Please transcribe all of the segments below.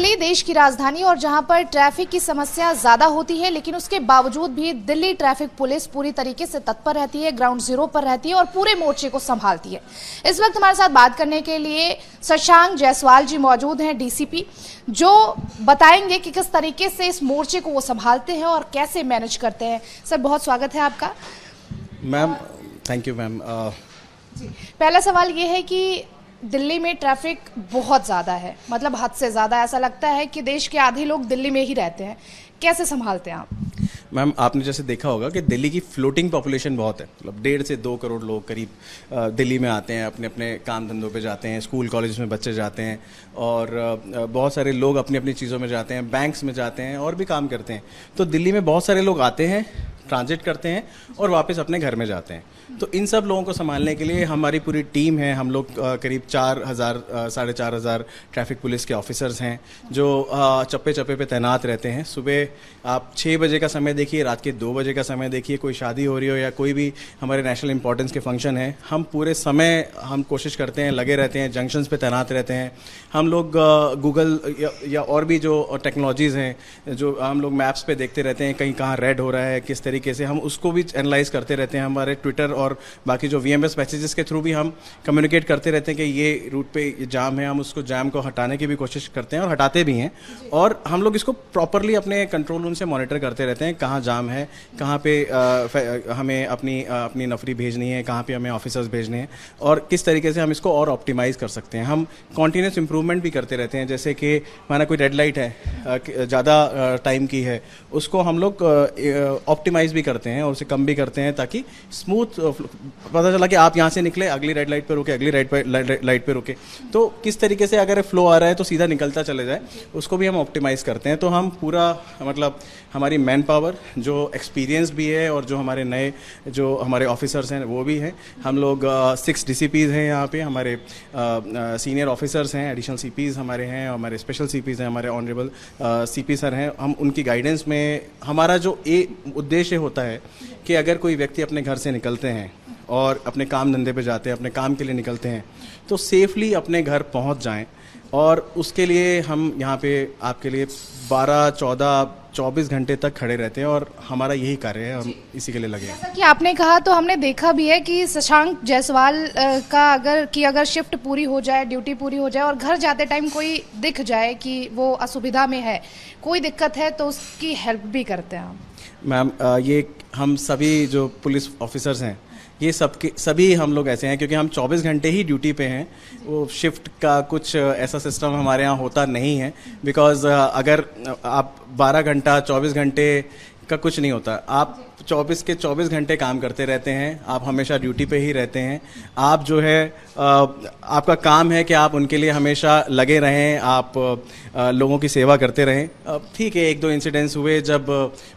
दिल्ली देश की राजधानी और जहां पर ट्रैफिक की समस्या ज्यादा होती है, लेकिन उसके बावजूद भी दिल्ली ट्रैफिक पुलिस पूरी तरीके से तत्पर रहती है, ग्राउंड जीरो पर रहती है और पूरे मोर्चे को संभालती है। इस वक्त हमारे साथ बात करने के लिए शशांक जायसवाल जी मौजूद हैं, डीसीपी, जो बताएंगे कि किस तरीके से इस मोर्चे को वो संभालते हैं और कैसे मैनेज करते हैं। सर, बहुत स्वागत है आपका। Ma'am, thank you ma'am. पहला सवाल ये है कि दिल्ली में ट्रैफिक बहुत ज़्यादा है, मतलब हद से ज़्यादा। ऐसा लगता है कि देश के आधे लोग दिल्ली में ही रहते हैं, कैसे संभालते हैं आप? मैम, आपने जैसे देखा होगा कि दिल्ली की फ्लोटिंग पॉपुलेशन बहुत है, मतलब 1.5 से 2 करोड़ लोग करीब दिल्ली में आते हैं, अपने अपने काम धंधों पे जाते हैं, स्कूल कॉलेज में बच्चे जाते हैं और बहुत सारे लोग अपनी अपनी चीज़ों में जाते हैं, बैंक्स में जाते हैं और भी काम करते हैं। तो दिल्ली में बहुत सारे लोग आते हैं, ट्रांजिट करते हैं और वापस अपने घर में जाते हैं। तो इन सब लोगों को संभालने के लिए हमारी पूरी टीम है। हम लोग करीब 4,000 साढ़े 4,000 ट्रैफिक पुलिस के ऑफिसर्स हैं जो चप्पे चप्पे पे तैनात रहते हैं। सुबह आप 6 बजे का समय देखिए, रात के 2 बजे का समय देखिए, कोई शादी हो रही हो या कोई भी हमारे नेशनल इंपॉर्टेंस के फंक्शन है, हम पूरे समय हम कोशिश करते हैं, लगे रहते हैं, जंक्शंस पे तैनात रहते हैं। हम लोग गूगल या और भी जो टेक्नोलॉजीज़ हैं, जो हम लोग मैप्स पे देखते रहते हैं, कहीं कहाँ रेड हो रहा है, किस तरीके से, हम उसको भी एनालाइज करते रहते हैं। हमारे ट्विटर और बाकी जो वीएमएस मैसेजेस के थ्रू भी हम कम्युनिकेट करते रहते हैं कि ये रूट पे ये जाम है, हम उसको जाम को हटाने की भी कोशिश करते हैं और हटाते भी हैं। और हम लोग इसको प्रॉपरली अपने कंट्रोल रूम से मॉनिटर करते रहते हैं, कहाँ जाम है, कहाँ पे हमें अपनी नफरी भेजनी है, कहाँ पे हमें ऑफिसर्स भेजने हैं और किस तरीके से हम इसको और ऑप्टिमाइज कर सकते हैं। हम कॉन्टीन्यूस इंप्रूवमेंट भी करते रहते हैं। जैसे कि माना कोई रेड लाइट है, ज़्यादा टाइम की है, उसको हम लोग ऑप्टिमाइज भी करते हैं और उसे कम भी करते हैं, ताकि स्मूथ पता चला कि आप यहाँ से निकले, अगली रेड लाइट पे रुके, अगली लाइट पे रुके, तो किस तरीके से अगर फ्लो आ रहा है तो सीधा निकलता चले जाए, उसको भी हम ऑप्टिमाइज करते हैं। तो हम पूरा मतलब हमारी मैन पावर जो एक्सपीरियंस भी है और जो हमारे नए जो हमारे ऑफिसर्स हैं वो भी हैं। हम लोग 6 DCPs हैं यहाँ पे, हमारे सीनियर ऑफिसर्स हैं, एडिशनल CPs हमारे हैं, हमारे स्पेशल CPs हैं, हमारे ऑनरेबल CP सर हैं। हम उनकी गाइडेंस में, हमारा जो उद्देश्य होता है कि अगर कोई व्यक्ति अपने घर से निकलते हैं और अपने काम धंधे पे जाते हैं, अपने काम के लिए निकलते हैं, तो सेफली अपने घर पहुंच जाएं। और उसके लिए हम यहाँ पे आपके लिए 12, 14, 24 घंटे तक खड़े रहते हैं और हमारा यही कार्य है, हम इसी के लिए लगे हैं। जैसा कि आपने कहा, तो हमने देखा भी है कि शशांक जायसवाल का अगर शिफ्ट पूरी हो जाए, ड्यूटी पूरी हो जाए और घर जाते टाइम कोई दिख जाए कि वो असुविधा में है, कोई दिक्कत है, तो उसकी हेल्प भी करते हैं हम। मैम, ये हम सभी जो पुलिस ऑफिसर्स हैं, ये सभी हम लोग ऐसे हैं क्योंकि हम 24 घंटे ही ड्यूटी पे हैं। वो शिफ्ट का कुछ ऐसा सिस्टम हमारे यहाँ होता नहीं है, बिकॉज अगर आप 12 घंटा 24 घंटे का कुछ नहीं होता। आप 24 के 24 घंटे काम करते रहते हैं, आप हमेशा ड्यूटी पे ही रहते हैं। आप जो है आपका काम है कि आप उनके लिए हमेशा लगे रहें, आप लोगों की सेवा करते रहें। ठीक है, 1-2 इंसिडेंट्स हुए, जब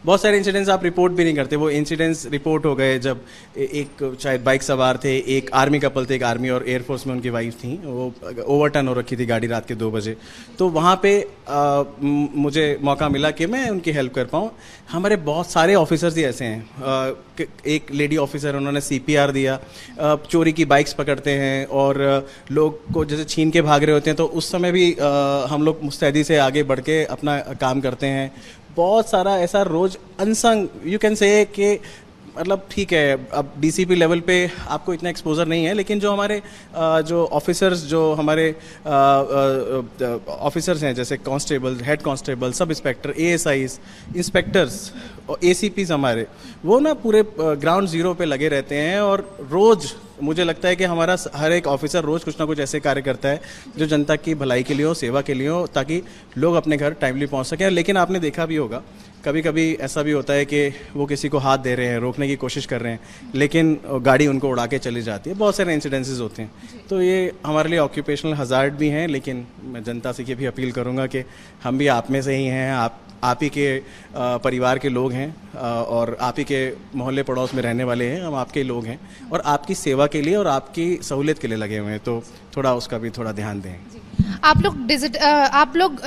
बहुत सारे इंसिडेंट्स आप रिपोर्ट भी नहीं करते, वो इंसिडेंट्स रिपोर्ट हो गए जब एक शायद बाइक सवार थे, एक आर्मी कपल थे, एक आर्मी और एयरफोर्स में उनकी वाइफ थी, वो ओवरटर्न हो रखी थी गाड़ी रात के 2 बजे। तो वहाँ पे मुझे मौका मिला कि मैं उनकी हेल्प कर पाऊँ। हमारे बहुत सारे ऑफिसर्स ही ऐसे हैं। एक लेडी ऑफिसर, उन्होंने CPR दिया, चोरी की बाइक्स पकड़ते हैं और लोग को जैसे छीन के भाग रहे होते हैं, तो उस समय भी हम लोग मुस्तैदी से आगे बढ़ के अपना काम करते हैं। बहुत सारा ऐसा रोज अनसंग, यू कैन से कि मतलब ठीक है, अब DCP लेवल पे आपको इतना एक्सपोजर नहीं है, लेकिन जो हमारे जो ऑफिसर्स, जो हमारे ऑफिसर्स हैं, जैसे constable, head constable, sub inspector, ASIs, inspectors और ACPs हमारे, वो ना पूरे ग्राउंड जीरो पे लगे रहते हैं। और रोज़ मुझे लगता है कि हमारा हर एक ऑफिसर रोज़ कुछ ना कुछ ऐसे कार्य करता है जो जनता की भलाई के लिए हो, सेवा के लिए हो, ताकि लोग अपने घर टाइमली पहुंच सकें। लेकिन आपने देखा भी होगा, कभी कभी ऐसा भी होता है कि वो किसी को हाथ दे रहे हैं, रोकने की कोशिश कर रहे हैं, लेकिन गाड़ी उनको उड़ा के चली जाती है। बहुत सारे इंसिडेंसेस होते हैं। तो ये हमारे लिए ऑक्यूपेशनल हज़ार्ड भी हैं, लेकिन मैं जनता से ये भी अपील करूँगा कि हम भी आप में से ही हैं, आप ही के परिवार के लोग हैं और आप ही के मोहल्ले पड़ोस में रहने वाले हैं, हम आपके लोग हैं और आपकी सेवा के लिए और आपकी सहूलियत के लिए लगे हुए हैं। तो थोड़ा उसका भी थोड़ा ध्यान दें। आप लोग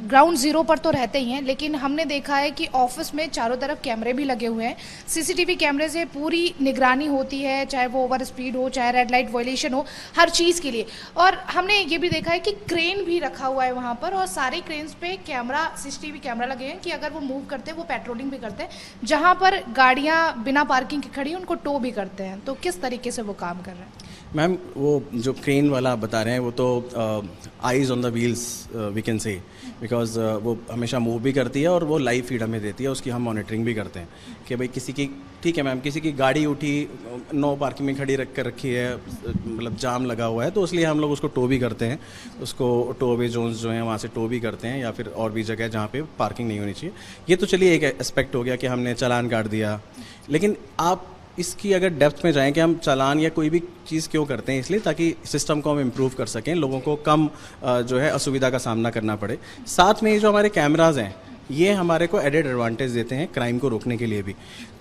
ग्राउंड जीरो पर तो रहते ही हैं, लेकिन हमने देखा है कि ऑफिस में चारों तरफ कैमरे भी लगे हुए हैं। सीसीटीवी कैमरे से पूरी निगरानी होती है, चाहे वो ओवर स्पीड हो, चाहे रेड लाइट वायलेशन हो, हर चीज़ के लिए। और हमने ये भी देखा है कि क्रेन भी रखा हुआ है वहाँ पर, और सारे क्रेन्स पे कैमरा, सीसीटीवी कैमरा लगे हैं कि अगर वो मूव करते हैं, वो पेट्रोलिंग भी करते हैं, जहाँ पर गाड़ियाँ बिना पार्किंग के खड़ी हैं उनको टो भी करते हैं। तो किस तरीके से वो काम कर रहे हैं? मैम, वो जो क्रेन वाला आप बता रहे हैं वो तो eyes on the wheels we can say, because वो हमेशा मूव भी करती है और वो लाइव फीड हमें देती है, उसकी हम मॉनिटरिंग भी करते हैं कि भाई किसी की, ठीक है मैम, किसी की गाड़ी उठी, नो पार्किंग में खड़ी रख कर रखी है, मतलब जाम लगा हुआ है, तो इसलिए हम लोग उसको टो भी करते हैं, उसको टो वे जोन्स जो हैं वहाँ से टो भी करते हैं, या फिर और भी जगह जहाँ पे पार्किंग नहीं होनी चाहिए। ये तो चलिए एक एस्पेक्ट हो गया कि हमने चालान काट दिया, लेकिन आप इसकी अगर डेप्थ में जाएं कि हम चालान या कोई भी चीज़ क्यों करते हैं, इसलिए ताकि सिस्टम को हम इम्प्रूव कर सकें, लोगों को कम जो है असुविधा का सामना करना पड़े। साथ में ये जो हमारे कैमराज हैं, ये हमारे को एडेड एडवांटेज देते हैं क्राइम को रोकने के लिए भी।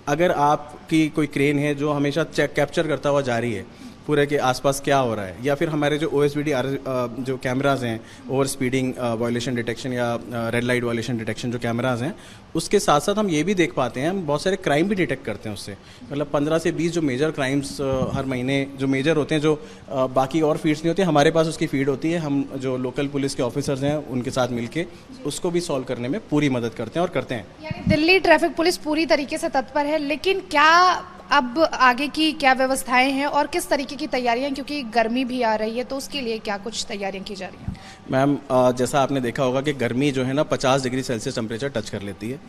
अगर आपकी कोई क्रेन है जो हमेशा कैप्चर करता हुआ जा रही है पूरे के आसपास क्या हो रहा है, या फिर हमारे जो OSBD जो कैमराज हैं, ओवर स्पीडिंग वायलेशन डिटेक्शन या रेड लाइट वायलेशन डिटेक्शन जो कैमराज हैं, उसके साथ साथ हम ये भी देख पाते हैं, हम बहुत सारे क्राइम भी डिटेक्ट करते हैं उससे। मतलब 15 से 20 जो मेजर क्राइम्स हर महीने जो मेजर होते हैं, जो बाकी और फीड्स नहीं होती, हमारे पास उसकी फीड होती है। हम जो लोकल पुलिस के ऑफिसर्स हैं उनके साथ मिलके उसको भी सॉल्व करने में पूरी मदद करते हैं और करते हैं। यानी दिल्ली ट्रैफिक पुलिस पूरी तरीके से तत्पर है, लेकिन क्या अब आगे की क्या व्यवस्थाएं हैं और किस तरीके की तैयारियां, क्योंकि गर्मी भी आ रही है, तो उसके लिए क्या कुछ तैयारियां की जा रही हैं? मैम, जैसा आपने देखा होगा कि गर्मी जो है ना 50 डिग्री सेल्सियस टेम्परेचर टच कर लेती है,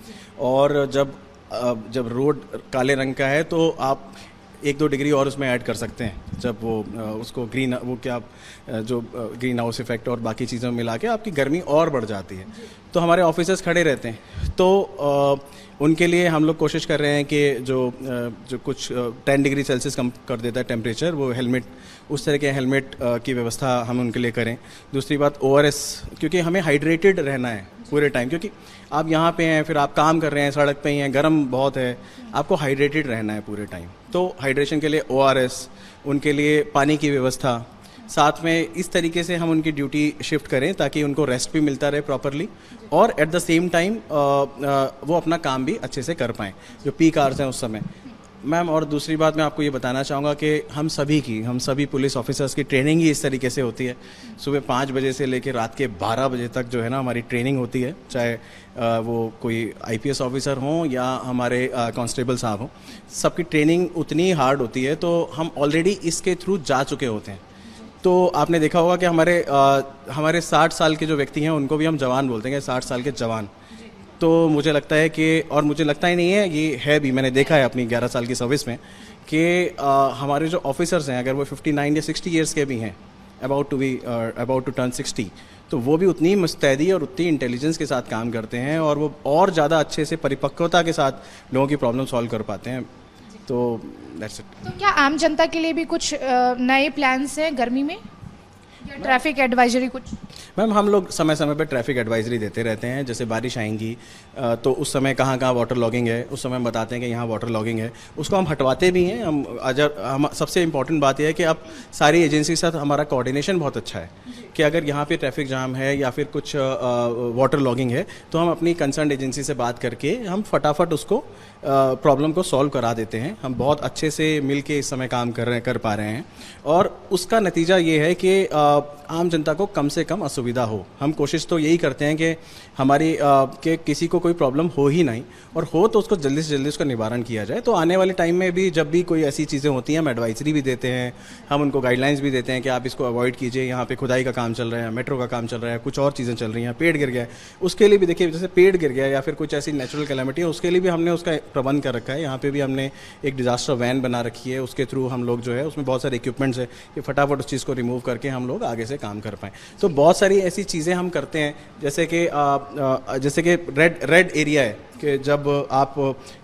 और जब रोड काले रंग का है तो आप 1-2 डिग्री और उसमें ऐड कर सकते हैं, जब वो उसको ग्रीन हाउस इफेक्ट और बाकी चीज़ों में मिला के आपकी गर्मी और बढ़ जाती है। तो हमारे ऑफिसर्स खड़े रहते हैं, तो उनके लिए हम लोग कोशिश कर रहे हैं कि जो कुछ 10 डिग्री सेल्सियस कम कर देता है टेम्परेचर, वो हेलमेट, उस तरह के हेलमेट की व्यवस्था हम उनके लिए करें। दूसरी बात ORS, क्योंकि हमें हाइड्रेटेड रहना है पूरे टाइम, क्योंकि आप यहाँ पे हैं, फिर आप काम कर रहे हैं, सड़क पे ही हैं, गर्म बहुत है, आपको हाइड्रेटेड रहना है पूरे टाइम। तो हाइड्रेशन के लिए ORS, उनके लिए पानी की व्यवस्था, साथ में इस तरीके से हम उनकी ड्यूटी शिफ्ट करें ताकि उनको रेस्ट भी मिलता रहे प्रॉपरली, और एट द सेम टाइम वो अपना काम भी अच्छे से कर पाएँ जो पीक आवर्स हैं उस समय। मैम, और दूसरी बात मैं आपको ये बताना चाहूँगा कि हम सभी पुलिस ऑफिसर्स की ट्रेनिंग ही इस तरीके से होती है। सुबह 5 बजे से लेकर रात के 12 बजे तक जो है ना हमारी ट्रेनिंग होती है, चाहे वो कोई IPS ऑफिसर हों या हमारे कांस्टेबल साहब हों, सबकी ट्रेनिंग उतनी हार्ड होती है। तो हम ऑलरेडी इसके थ्रू जा चुके होते हैं। तो आपने देखा होगा कि हमारे 60 साल के जो व्यक्ति हैं उनको भी हम जवान बोलते हैं, 60 साल के जवान। तो मुझे लगता है कि, और मुझे लगता ही नहीं है, ये है भी, मैंने देखा है अपनी 11 साल की सर्विस में कि हमारे जो ऑफिसर्स हैं, अगर वो 59 या 60 ईयर्स के भी हैं, अबाउट टू टर्न 60, तो वो भी उतनी मुस्तैदी और उतनी इंटेलिजेंस के साथ काम करते हैं, और वो और ज़्यादा अच्छे से परिपक्वता के साथ लोगों की प्रॉब्लम सॉल्व कर पाते हैं। तो दैट्स इट। तो क्या आम जनता के लिए भी कुछ नए प्लान्स हैं गर्मी में, या ट्रैफिक एडवाइजरी कुछ? मैम, हम लोग समय समय पर ट्रैफिक एडवाइजरी देते रहते हैं। जैसे बारिश आएंगी तो उस समय कहाँ कहाँ वाटर लॉगिंग है, उस समय हम बताते हैं कि यहाँ वाटर लॉगिंग है, उसको हम हटवाते भी हैं। हम सबसे इम्पॉर्टेंट बात यह है कि अब सारी एजेंसी के साथ हमारा कोऑर्डिनेशन बहुत अच्छा है कि अगर यहाँ पे ट्रैफिक जाम है या फिर कुछ वाटर लॉगिंग है, तो हम अपनी कंसर्न एजेंसी से बात करके हम फटाफट उसको प्रॉब्लम को सॉल्व करा देते हैं। हम बहुत अच्छे से मिल के इस समय काम कर पा रहे हैं, और उसका नतीजा ये है कि आम जनता को कम से कम असुविधा हो। हम कोशिश तो यही करते हैं कि हमारी कि किसी को कोई प्रॉब्लम हो ही नहीं, और हो तो उसको जल्दी से जल्दी उसका निवारण किया जाए। तो आने वाले टाइम में भी जब भी कोई ऐसी चीज़ें होती हैं, हम एडवाइजरी भी देते हैं, हम उनको गाइडलाइंस भी देते हैं कि आप इसको अवॉइड कीजिए, यहाँ पे खुदाई का काम चल रहा है, मेट्रो का काम चल रहा है, कुछ और चीज़ें चल रही हैं, पेड़ गिर गया है, उसके लिए भी देखिए, जैसे पेड़ गिर गया या फिर कुछ ऐसी नेचुरल कैलेमिटी है, उसके लिए भी हमने उसका प्रबंध कर रखा है। यहाँ पे भी हमने एक डिजास्टर वैन बना रखी है, उसके थ्रू हम लोग जो है उसमें बहुत सारे इक्विपमेंट्स है कि फटाफट उस चीज़ को रिमूव करके हम लोग आगे से काम कर पाएँ। तो बहुत सारी ऐसी चीज़ें हम करते हैं, जैसे कि रेड एरिया है कि जब आप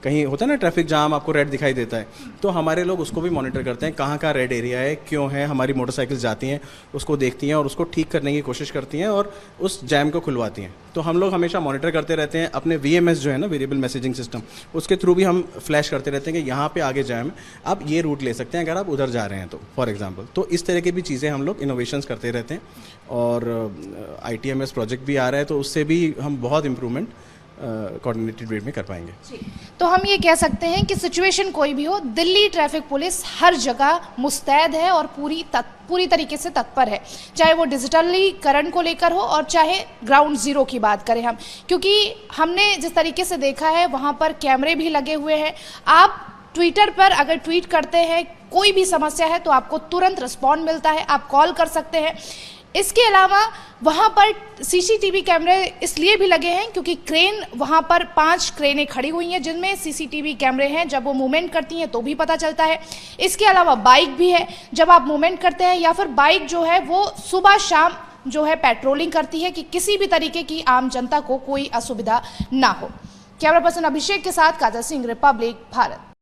कहीं होता है ना ट्रैफिक जाम, आपको रेड दिखाई देता है, तो हमारे लोग उसको भी मॉनिटर करते हैं, कहाँ कहाँ रेड एरिया है, क्यों है, हमारी मोटरसाइकिल जाती हैं, उसको देखती हैं और उसको ठीक करने की कोशिश करती हैं और उस जैम को खुलवाती हैं। तो हम लोग हमेशा मॉनिटर करते रहते हैं। अपने VMS जो है ना, वेरिएबल मैसेजिंग सिस्टम, उसके थ्रू भी हम फ्लैश करते रहते हैं कि यहाँ पे आगे जैम, आप ये रूट ले सकते हैं अगर आप उधर जा रहे हैं तो, फॉर एग्जाम्पल। तो इस तरह की भी चीज़ें हम लोग इनोवेशंस करते करते रहते हैं, और ITMS प्रोजेक्ट भी आ रहा है, तो उससे भी हम बहुत इम्प्रूवमेंट कोऑर्डिनेटेड वे में कर पाएंगे। तो हम ये कह सकते हैं कि सिचुएशन कोई भी हो, दिल्ली ट्रैफिक पुलिस हर जगह मुस्तैद है और पूरी तरीके से तत्पर है, चाहे वो डिजिटलीकरण को लेकर हो और चाहे ग्राउंड जीरो की बात करें हम, क्योंकि हमने जिस तरीके से देखा है वहाँ पर कैमरे भी लगे हुए हैं। आप ट्विटर पर अगर ट्वीट करते हैं, कोई भी समस्या है तो आपको तुरंत रिस्पॉन्ड मिलता है, आप कॉल कर सकते हैं। इसके अलावा वहाँ पर CCTV कैमरे इसलिए भी लगे हैं क्योंकि क्रेन, वहाँ पर 5 क्रेनें खड़ी हुई हैं जिनमें CCTV कैमरे हैं, जब वो मूवमेंट करती हैं तो भी पता चलता है। इसके अलावा बाइक भी है, जब आप मूवमेंट करते हैं या फिर बाइक जो है वो सुबह शाम जो है पेट्रोलिंग करती है कि किसी भी तरीके की आम जनता को कोई असुविधा ना हो। कैमरा पर्सन अभिषेक के साथ काजल सिंह, रिपब्लिक भारत।